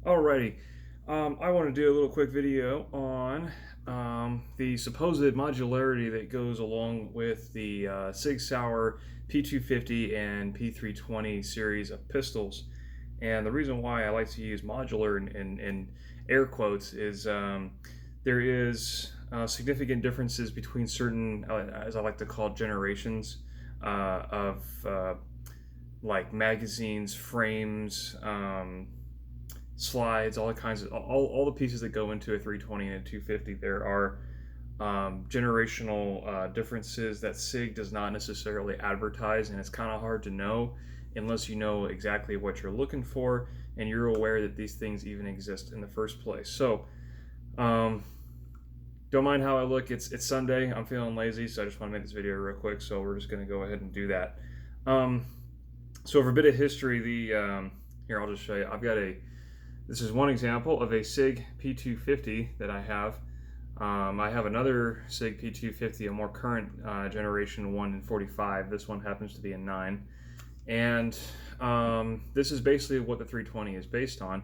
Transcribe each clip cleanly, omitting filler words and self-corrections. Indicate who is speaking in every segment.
Speaker 1: Alrighty, I want to do a little quick video on the supposed modularity that goes along with the Sig Sauer P250 and P320 series of pistols. And the reason why I like to use modular in air quotes is there is significant differences between certain, as I like to call, generations of like magazines, frames, slides, all kinds of all the pieces that go into a 320 and a 250. There are generational differences that SIG does not necessarily advertise, and it's kind of hard to know unless you know exactly what you're looking for and you're aware that these things even exist in the first place. So um, don't mind how I look. It's Sunday. I'm feeling lazy, so I just want to make this video real quick. So we're just going to go ahead and do that. Um, so for a bit of history, here I'll just show you. This is one example of a SIG P250 that I have. I have another SIG P250, a more current generation 1 in 45. This one happens to be a 9. And this is basically what the 320 is based on.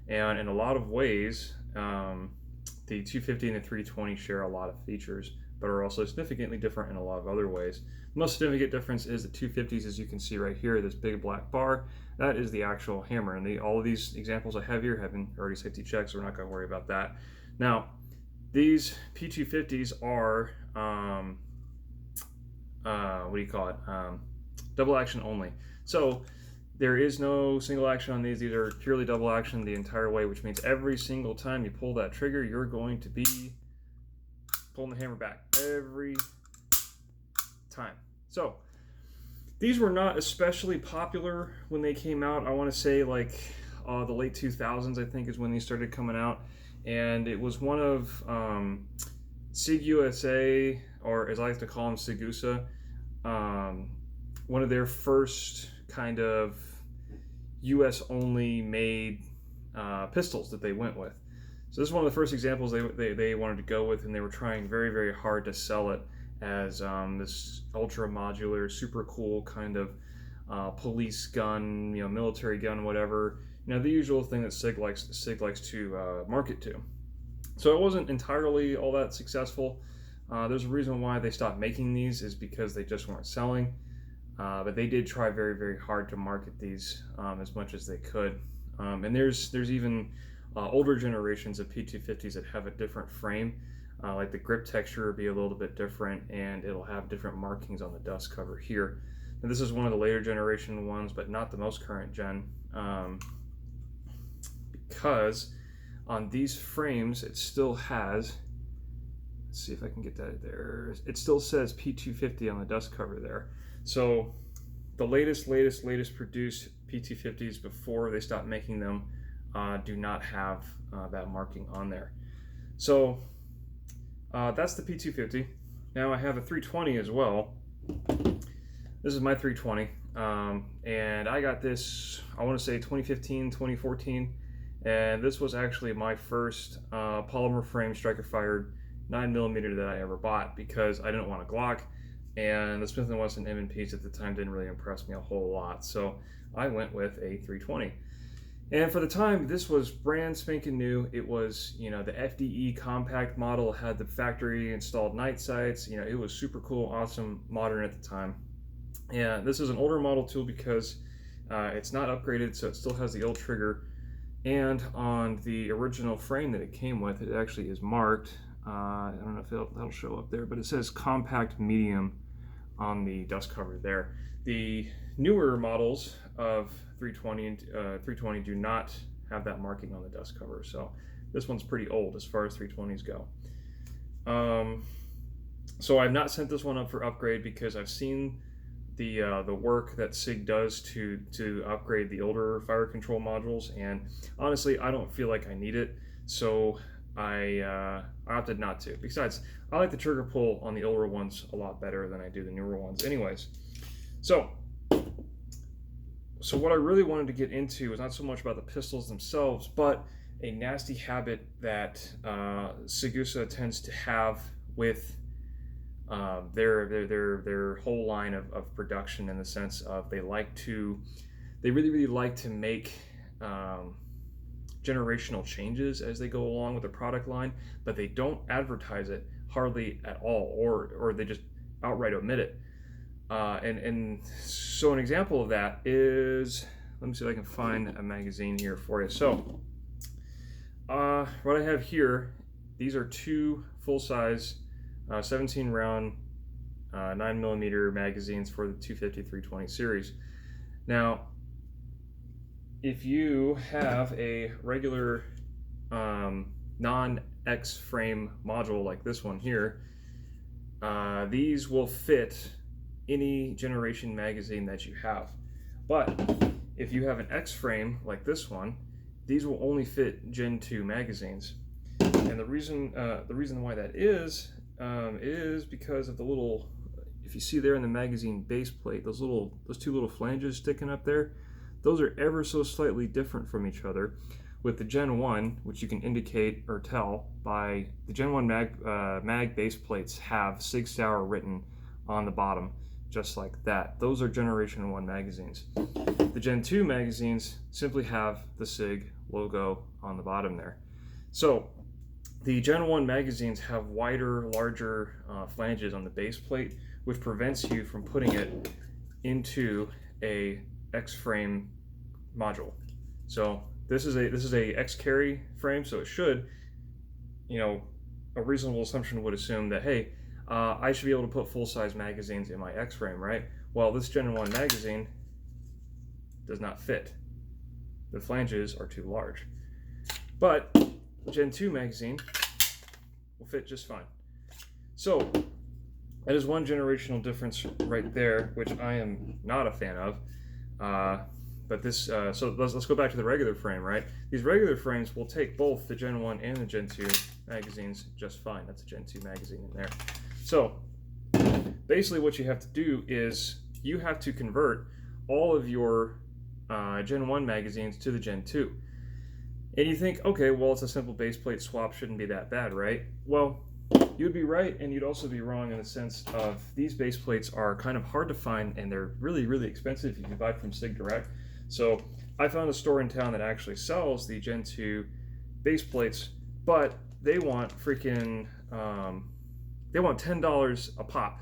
Speaker 1: And in a lot of ways, the 250 and the 320 share a lot of features, but are also significantly different in a lot of other ways. The most significant difference is the 250s, as you can see right here, this big black bar, that is the actual hammer. And all of these examples I have here have been already safety checked, so we're not going to worry about that. Now, these P250s are, what do you call it? Double action only. So there is no single action on these. These are purely double action the entire way, which means every single time you pull that trigger, you're going to be pulling the hammer back every time. So these were not especially popular when they came out. I want to say like the late 2000s, I think, is when these started coming out. And it was one of SigUSA, or as I like to call them, SigUSA, one of their first kind of US only made pistols that they went with. So this is one of the first examples they wanted to go with, and they were trying very, very hard to sell it as this ultra modular, super cool kind of police gun, military gun, whatever. The usual thing that Sig likes to market to. So it wasn't entirely all that successful. There's a reason why they stopped making these, is because they just weren't selling. But they did try very, very hard to market these as much as they could. And there's even older generations of P250s that have a different frame. Like the grip texture will be a little bit different, and it'll have different markings on the dust cover here. And this is one of the later generation ones, but not the most current gen, because on these frames it still has, let's see if I can get that there, it still says P250 on the dust cover there. So the latest produced P250s before they stopped making them do not have that marking on there. So that's the P250. Now I have a 320 as well. This is my 320, and I got this, I want to say 2015, 2014, and this was actually my first polymer frame striker fired 9mm that I ever bought, because I didn't want a Glock, and the Smith & Wesson M&Ps at the time didn't really impress me a whole lot, so I went with a 320. And for the time, this was brand spanking new. It was, the FDE compact model, had the factory installed night sights. It was super cool, awesome, modern at the time. And this is an older model too, because it's not upgraded, so it still has the old trigger. And on the original frame that it came with, it actually is marked. I don't know if that'll show up there, but it says compact medium on the dust cover there. The newer models of 320 and 320 do not have that marking on the dust cover, so this one's pretty old as far as 320s go. So I've not sent this one up for upgrade, because I've seen the work that SIG does to upgrade the older fire control modules, and honestly, I don't feel like I need it, so I opted not to. Besides, I like the trigger pull on the older ones a lot better than I do the newer ones. Anyways, so what I really wanted to get into is not so much about the pistols themselves, but a nasty habit that SigUSA tends to have with their whole line of production, in the sense of they really like to make generational changes as they go along with the product line, but they don't advertise it hardly at all, or they just outright omit it. And so an example of that is, let me see if I can find a magazine here for you. So what I have here, these are two full-size 17 round 9mm magazines for the 250-320 series. Now, if you have a regular non-X frame module like this one here, these will fit any generation magazine that you have. But if you have an X frame like this one, these will only fit Gen 2 magazines. And the reason why that is because of the little, if you see there in the magazine base plate, those two little flanges sticking up there, those are ever so slightly different from each other. With the Gen 1, which you can indicate or tell by the Gen 1 mag base plates have Sig Sauer written on the bottom, just like that. Those are Generation 1 magazines. The Gen 2 magazines simply have the Sig logo on the bottom there. So the Gen 1 magazines have wider, larger flanges on the base plate, which prevents you from putting it into a X-frame module. So this is a X carry frame, so it should, a reasonable assumption would assume that, hey, I should be able to put full-size magazines in my X frame, right? Well, this Gen 1 magazine does not fit. The flanges are too large. But the Gen 2 magazine will fit just fine. So that is one generational difference right there, which I am not a fan of. But this, so let's go back to the regular frame, right? These regular frames will take both the Gen 1 and the Gen 2 magazines just fine. That's a Gen 2 magazine in there. So basically what you have to do is you have to convert all of your Gen 1 magazines to the Gen 2. And you think, okay, well, it's a simple base plate swap, shouldn't be that bad, right? Well, you'd be right, and you'd also be wrong in the sense of these base plates are kind of hard to find, and they're really, really expensive if you buy from Sig Direct. So I found a store in town that actually sells the Gen 2 base plates, but they want freaking, they want $10 a pop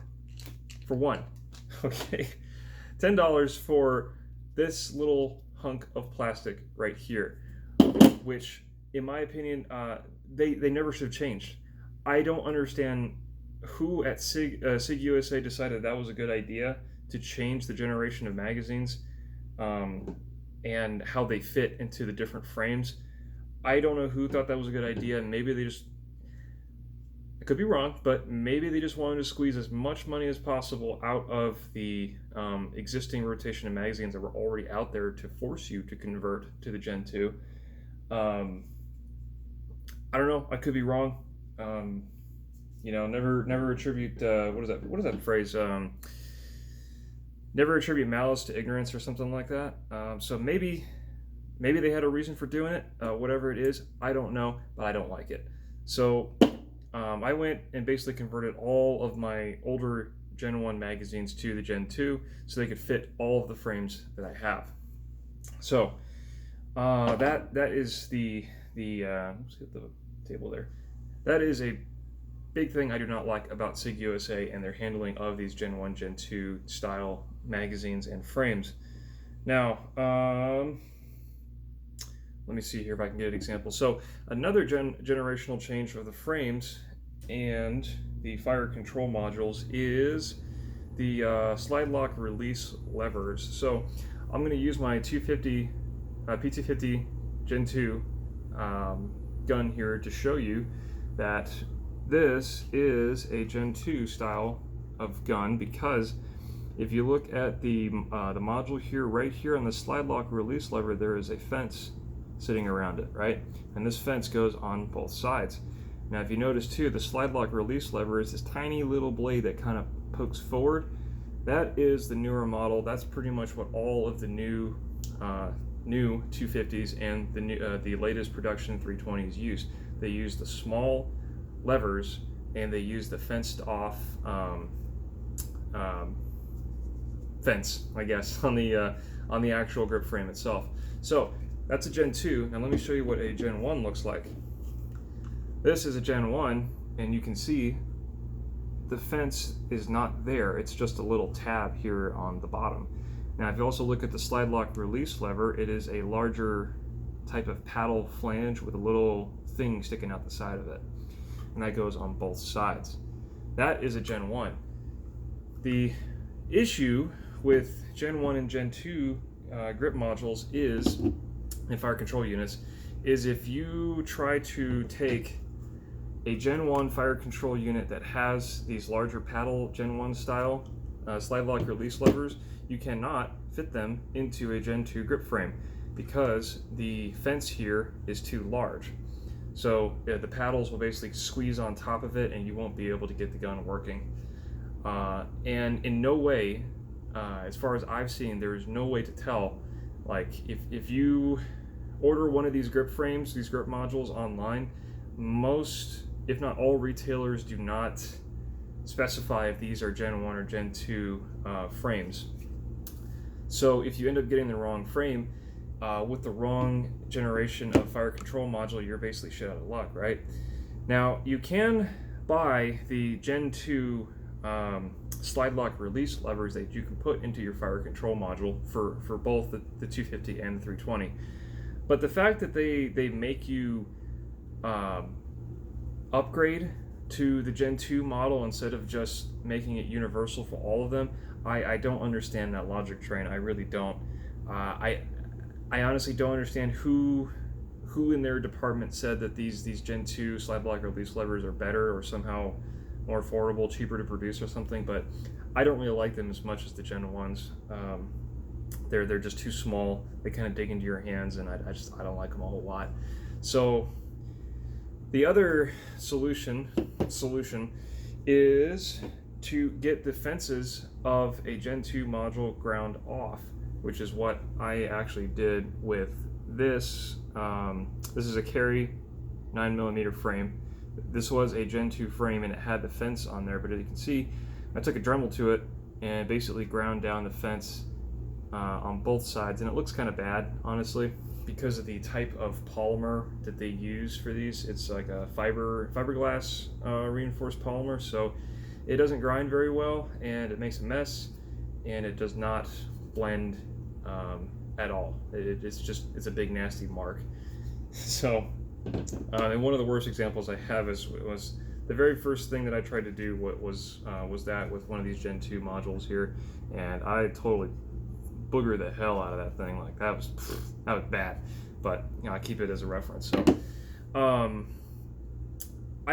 Speaker 1: for one, okay? $10 for this little hunk of plastic right here, which, in my opinion, they never should have changed. I don't understand who at SigUSA decided that was a good idea to change the generation of magazines and how they fit into the different frames. I don't know who thought that was a good idea. Maybe they just, I could be wrong, but maybe they just wanted to squeeze as much money as possible out of the existing rotation of magazines that were already out there to force you to convert to the Gen 2. I don't know. I could be wrong. Never attribute what is that phrase? Never attribute malice to ignorance or something like that. So maybe they had a reason for doing it. Whatever it is, I don't know, but I don't like it. So I went and basically converted all of my older Gen 1 magazines to the Gen 2 so they could fit all of the frames that I have. So that is the let's get the table there. That is a big thing I do not like about SigUSA and their handling of these Gen 1, Gen 2 style magazines and frames. Now, let me see here if I can get an example. So another generational change of the frames and the fire control modules is the slide lock release levers. So I'm going to use my P250 Gen 2 gun here to show you that this is a Gen 2 style of gun, because if you look at the module here, right here on the slide lock release lever, there is a fence sitting around it, right? And this fence goes on both sides. Now, if you notice too, the slide lock release lever is this tiny little blade that kind of pokes forward. That is the newer model. That's pretty much what all of the new 250s and the latest production 320s use. They use the small levers and they use the fenced off fence, I guess, on the actual grip frame itself. So that's a Gen 2. Now let me show you what a Gen 1 looks like. This is a Gen 1, and you can see the fence is not there. It's just a little tab here on the bottom. Now if you also look at the slide lock release lever, it is a larger type of paddle flange with a little thing sticking out the side of it. And that goes on both sides. That is a Gen 1. The issue with Gen 1 and Gen 2 grip modules is, in fire control units, is if you try to take a Gen 1 fire control unit that has these larger paddle Gen 1 style slide lock release levers, you cannot fit them into a Gen 2 grip frame because the fence here is too large. So the paddles will basically squeeze on top of it and you won't be able to get the gun working. And in no way, as far as I've seen, there is no way to tell, like if you order one of these grip frames, these grip modules online, most, if not all retailers do not specify if these are Gen 1 or Gen 2 frames. So if you end up getting the wrong frame with the wrong generation of fire control module, you're basically shit out of luck, right? Now you can buy the Gen 2 slide lock release levers that you can put into your fire control module for both the 250 and the 320. But the fact that they make you upgrade to the Gen 2 model instead of just making it universal for all of them, I don't understand that logic train. I really don't. I honestly don't understand who in their department said that these Gen 2 slide lock release levers are better or somehow more affordable, cheaper to produce or something, but I don't really like them as much as the Gen 1s. They're just too small. They kind of dig into your hands, and I don't like them a whole lot. So the other solution is to get the fences of a Gen 2 module ground off, which is what I actually did with this. This is a Carry 9mm frame. This was a Gen 2 frame and it had the fence on there, but as you can see, I took a Dremel to it and basically ground down the fence on both sides, and it looks kind of bad, honestly, because of the type of polymer that they use for these. It's like a fiberglass reinforced polymer, so it doesn't grind very well and it makes a mess and it does not blend at all. It's a big nasty mark. So and one of the worst examples I have was the very first thing that I tried to do was that with one of these Gen 2 modules here, and I totally boogered the hell out of that thing. Like that was bad, but you know, I keep it as a reference. So I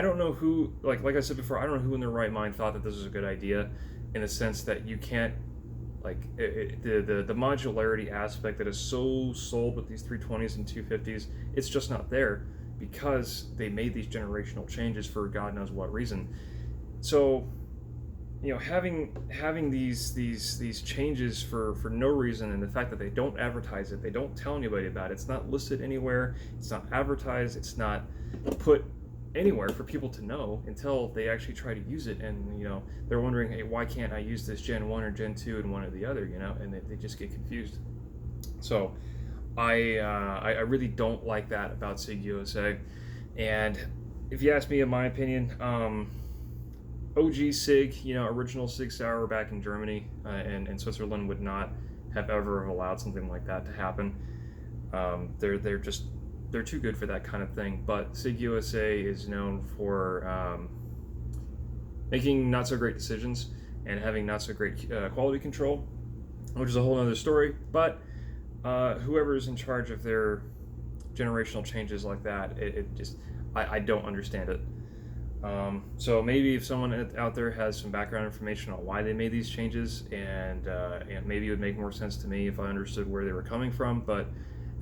Speaker 1: don't know who, like I said before, I don't know who in their right mind thought that this was a good idea, in the sense that you can't, like the modularity aspect that is so sold with these 320s and 250s, it's just not there because they made these generational changes for God knows what reason. So, you know, having these changes for no reason, and the fact that they don't advertise it, they don't tell anybody about it, it's not listed anywhere, it's not advertised, it's not put anywhere for people to know until they actually try to use it, and you know, they're wondering, hey, why can't I use this Gen 1 or Gen 2 and one or the other, you know, and they just get confused. So I really don't like that about SigUSA. And if you ask me, in my opinion, OG Sig, you know, original Sig Sauer back in Germany and Switzerland would not have ever allowed something like that to happen. They're too good for that kind of thing. But SigUSA is known for making not so great decisions and having not so great quality control, which is a whole other story. But whoever is in charge of their generational changes like that, I don't understand it. So maybe if someone out there has some background information on why they made these changes, and maybe it would make more sense to me if I understood where they were coming from, but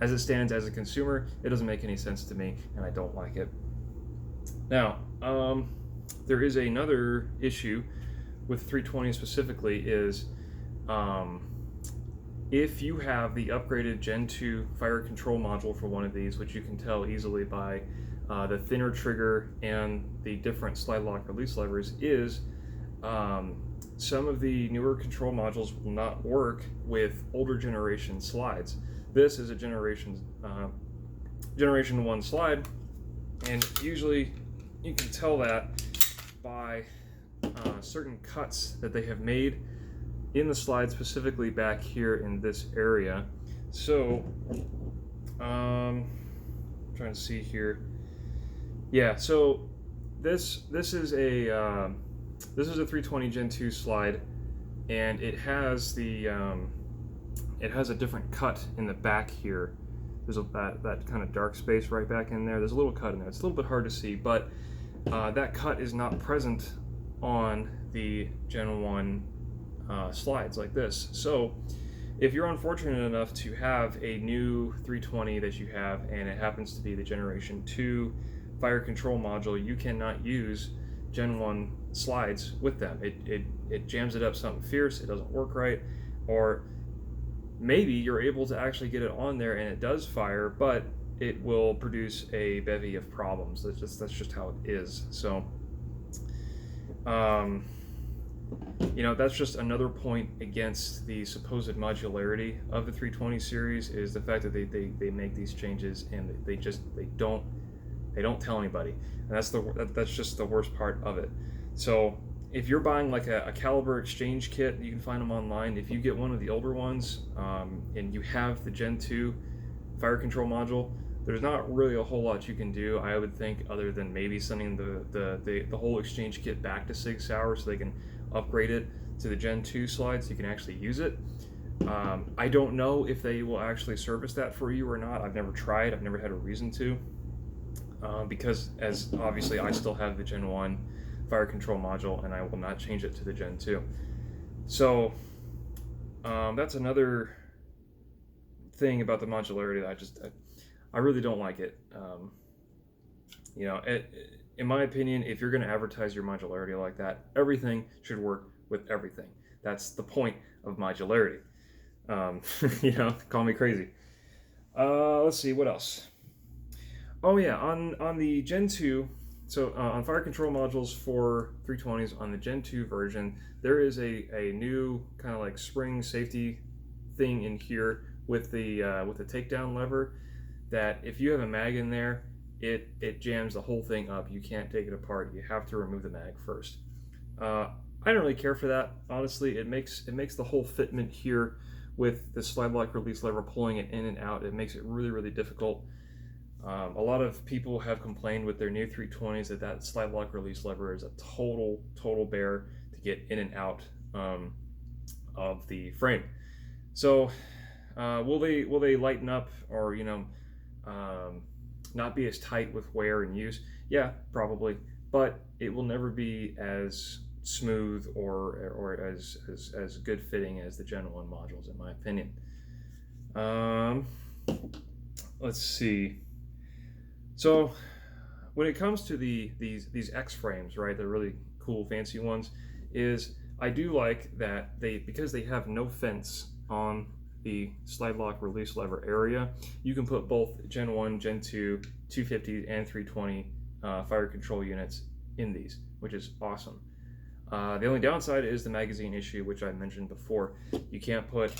Speaker 1: as it stands as a consumer, it doesn't make any sense to me, and I don't like it. Now, there is another issue with 320 specifically is if you have the upgraded Gen 2 fire control module for one of these, which you can tell easily by the thinner trigger and the different slide lock release levers, is some of the newer control modules will not work with older generation slides. this is a generation 1 slide, and usually you can tell that by certain cuts that they have made in the slide, specifically back here in this area. So trying to see here. Yeah, so this is a 320 Gen 2 slide, and it has a different cut in the back here. There's that kind of dark space right back in there. There's a little cut in there. It's a little bit hard to see, but that cut is not present on the Gen 1 slides like this. So if you're unfortunate enough to have a new 320 that you have, and it happens to be the Generation 2 fire control module, you cannot use Gen 1 slides with them. It jams it up something fierce, it doesn't work right, or maybe you're able to actually get it on there and it does fire, but it will produce a bevy of problems. That's just how it is. So that's just another point against the supposed modularity of the 320 series, is the fact that they make these changes and they don't tell anybody, and that's just the worst part of it. So if you're buying like a caliber exchange kit, you can find them online. If you get one of the older ones and you have the Gen 2 fire control module, there's not really a whole lot you can do, I would think, other than maybe sending the whole exchange kit back to Sig Sauer so they can upgrade it to the Gen 2 slide so you can actually use it. I don't know if they will actually service that for you or not. I've never tried. I've never had a reason to, because as obviously I still have the Gen 1 fire control module and I will not change it to the Gen 2. So that's another thing about the modularity that I really don't like it. In my opinion, if you're going to advertise your modularity like that, everything should work with everything. That's the point of modularity. Call me crazy. Let's see, what else? Oh yeah, on the Gen 2, so on fire control modules for 320s on the Gen 2 version, there is a new kind of like spring safety thing in here with the takedown lever, that if you have a mag in there, it jams the whole thing up. You can't take it apart. You have to remove the mag first. I don't really care for that, honestly. It makes the whole fitment here with the slide lock release lever pulling it in and out. It makes it really, really difficult. A lot of people have complained with their new 320s that slide lock release lever is a total bear to get in and out of the frame. So will they lighten up, or not be as tight with wear and use? Yeah, probably, but it will never be as smooth or as good fitting as the Gen 1 modules, in my opinion. Let's see. So when it comes to these X frames, right, the really cool fancy ones, is I do like that because they have no fence on the slide lock release lever area, you can put both Gen 1, Gen 2, 250 and 320 fire control units in these, which is awesome. The only downside is the magazine issue, which I mentioned before. You can't put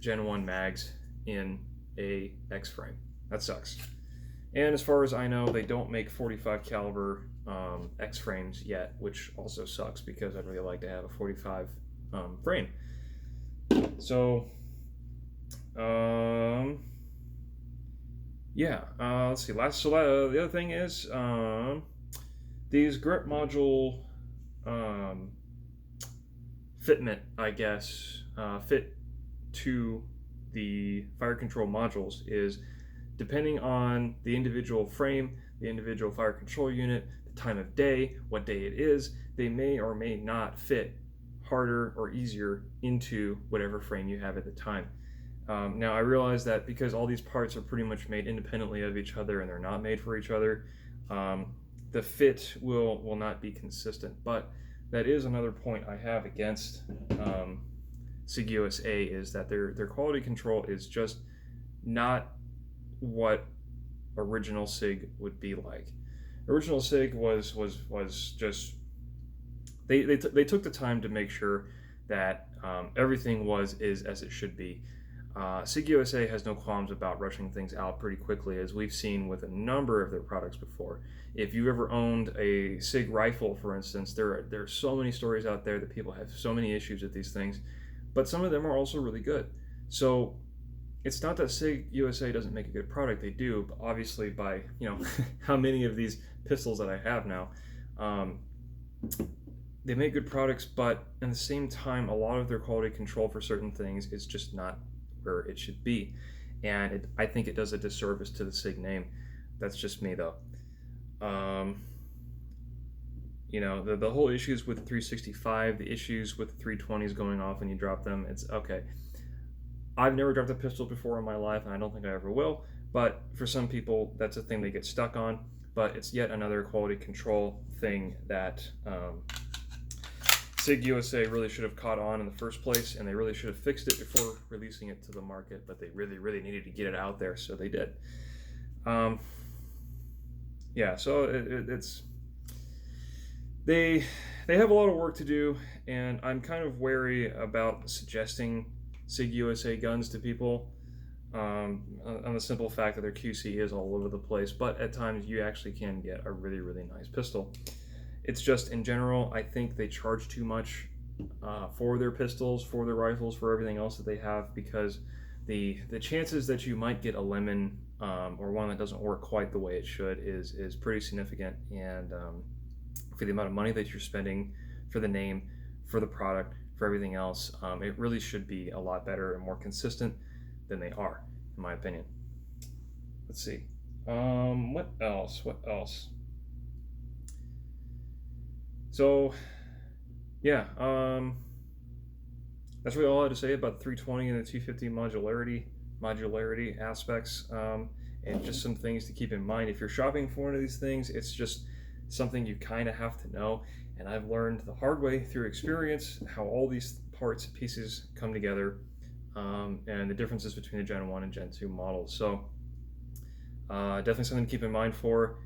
Speaker 1: Gen 1 mags in a X frame. That sucks. And as far as I know, they don't make 45 caliber X frames yet, which also sucks because I'd really like to have a 45 frame. So let's see. The other thing is these grip module fitment, I guess, fit to the fire control modules is depending on the individual frame, the individual fire control unit, the time of day, what day it is, they may or may not fit harder or easier into whatever frame you have at the time. Now I realize that because all these parts are pretty much made independently of each other and they're not made for each other, the fit will not be consistent. But that is another point I have against SigUSA, is that their quality control is just not what original Sig would be like. Original Sig was just they took the time to make sure that everything is as it should be. SigUSA has no qualms about rushing things out pretty quickly, as we've seen with a number of their products before. If you've ever owned a Sig rifle, for instance, there are so many stories out there that people have so many issues with these things, but some of them are also really good. So it's not that SigUSA doesn't make a good product, they do, but obviously by, how many of these pistols that I have now, they make good products, but at the same time, a lot of their quality control for certain things is just not where it should be. And I think it does a disservice to the Sig name. That's just me, though. The whole issues with the 365, the issues with the 320s going off when you drop them, it's okay. I've never dropped a pistol before in my life, and I don't think I ever will, but for some people, that's a thing they get stuck on. But it's yet another quality control thing that SigUSA really should have caught on in the first place, and they really should have fixed it before releasing it to the market, but they really, really needed to get it out there, so they did. So it's they have a lot of work to do, and I'm kind of wary about suggesting SigUSA guns to people on the simple fact that their QC is all over the place, but at times you actually can get a really, really nice pistol. It's just, in general, I think they charge too much for their pistols, for their rifles, for everything else that they have, because the chances that you might get a lemon or one that doesn't work quite the way it should is pretty significant. And for the amount of money that you're spending, for the name, for the product, for everything else, it really should be a lot better and more consistent than they are, in my opinion. Let's see. What else? So, yeah, that's really all I had to say about the 320 and the 250 modularity aspects, and just some things to keep in mind. If you're shopping for one of these things, it's just something you kind of have to know, and I've learned the hard way through experience how all these parts and pieces come together, and the differences between the Gen 1 and Gen 2 models. So, definitely something to keep in mind for,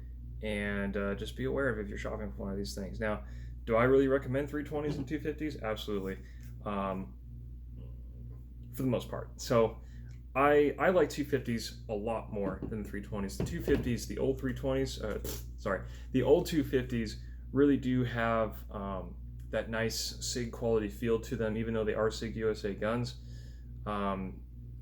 Speaker 1: and just be aware of if you're shopping for one of these things. Now, do I really recommend 320s and 250s? Absolutely, for the most part. So I like 250s a lot more than the 320s. The 250s, the old 320s, the old 250s really do have that nice Sig quality feel to them, even though they are SigUSA guns.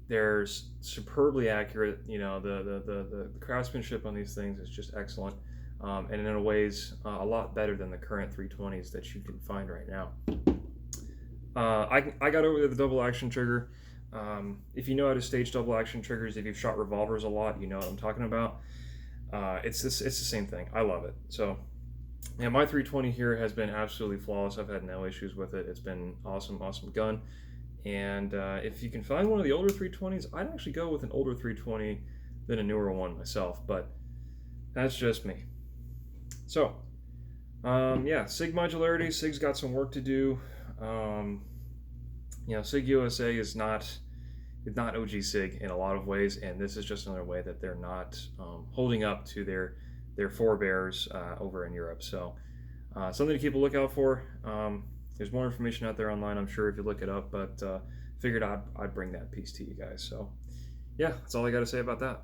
Speaker 1: They're superbly accurate. The craftsmanship on these things is just excellent, and in ways a lot better than the current 320s that you can find right now. I got over the double action trigger. If you know how to stage double action triggers, if you've shot revolvers a lot, you know what I'm talking about. It's the same thing. I love it. So, yeah, my 320 here has been absolutely flawless. I've had no issues with it. It's been awesome gun. And if you can find one of the older 320s, I'd actually go with an older 320 than a newer one myself, but that's just me. So, Sig modularity. Sig's got some work to do. SigUSA is not OG Sig in a lot of ways, and this is just another way that they're not holding up to their forebears over in Europe. So, something to keep a lookout for. There's more information out there online, I'm sure, if you look it up, but figured I'd bring that piece to you guys. So, yeah, that's all I got to say about that.